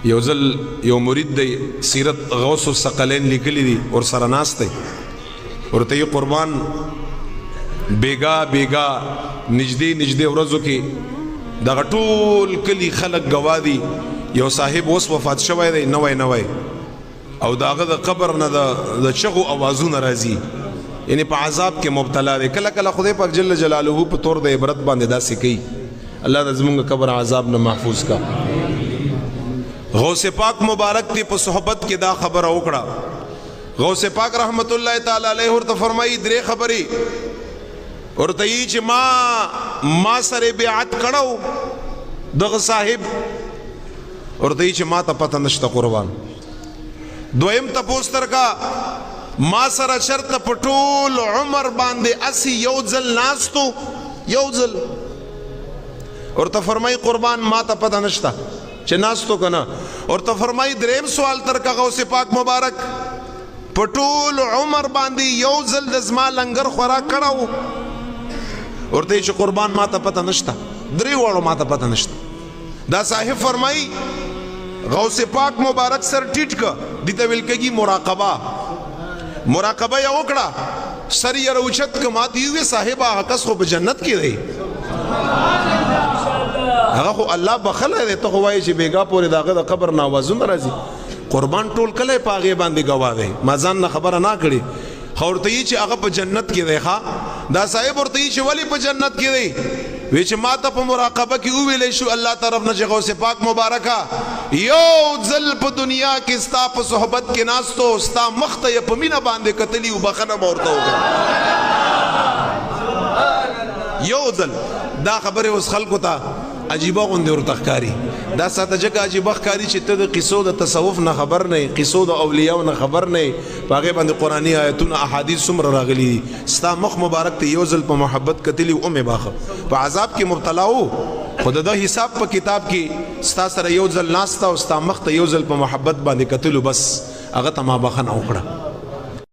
یو ځل یو مرید دی سیرت غوث الثقلین لیکلی دی اور سره ناست دی ورته یې قربان بیګا بیګا نږدې نږدې ورځو کې دغه ټول کلي خلک ګواه دي یو صاحب اوس وفات شوی دی نوی او د هغه د قبر نه د چغو اوازونه راځي یعنی په عذاب کې مبتلا دی کله کله خدای پاک جل جلاله په طور د عبرت باندې داسې کوي الله د زمونږ قبر عذاب نه محفوظ کا غوث پاک مبارک دی په صحبت کې دا خبره وکړه غوث پاک رحمت الله تعالی علیه ورته فرمایي درې خبرې ورته یې چې ما سره بیعت کړو دغه صاحب ورته یې چې ما ته پته نشته قربان دویم تپوس ترکا ما سره شرط په ټول عمر باندې اسی یو ځل ناستو یو ځل ورته فرمایي قربان ما ته پته نشته چې ناستو کنه ورته فرمایي دریم سوال ترکا غوث پاک مبارک په ټول عمر باندې یو ځل د زما لنګر خوراک کړو ورته چې قربان ما ته پته نشته درې واړو ما ته پته نشته دا صاحب فرمایي غوث پاک مبارک سر ټیټ کا دیتا ویل کېږي مراقبه یې وکړه سر یې راوچت که ماته یې وویل صاحب هغه کس خو په جنت کې دی هغه خو الله بخلی دی ته خو وایې چې بیګا پورې د هغه د قبر نه آوازونه راځي قربان ټول کلی په هغې باندې ګواه دی ما ځان نه خبره نه کړې خو ورته یې چې هغه په جنت کې دی ښه دا صاحب ورته یې چې ولې په جنت کې دی وی چې ما ته په مراقبه کې وویلی شو الله طرف نه چې غوث پاک مبارکه یو ځل په دنیا کې ستا په صحبت کې ناستو ستا مخ ته یې په مینه باندې کتلي و بخښنه به ورته وکړه یو ځل دا خبرې اوس خلکو ته عجیبه غوندې ورته ښکاري دا ساته ځکه عجیبه ښکاري چې ته د قصو د تصوف نه خبر نه یې قصو د اولیاو نه خبر نه یې په هغې باندې قرآني آیتونه احادیث څومره راغلي دي ستا مخ مبارک ته یو ځل په محبت کتلي و مې باخه په عذاب کې مبتلا و خو د حساب په کتاب کې ستا سره یو ځل ناسته او ستا مخ ته یو ځل په محبت باندې کتلو بس هغه ته ما بخښنه وکړه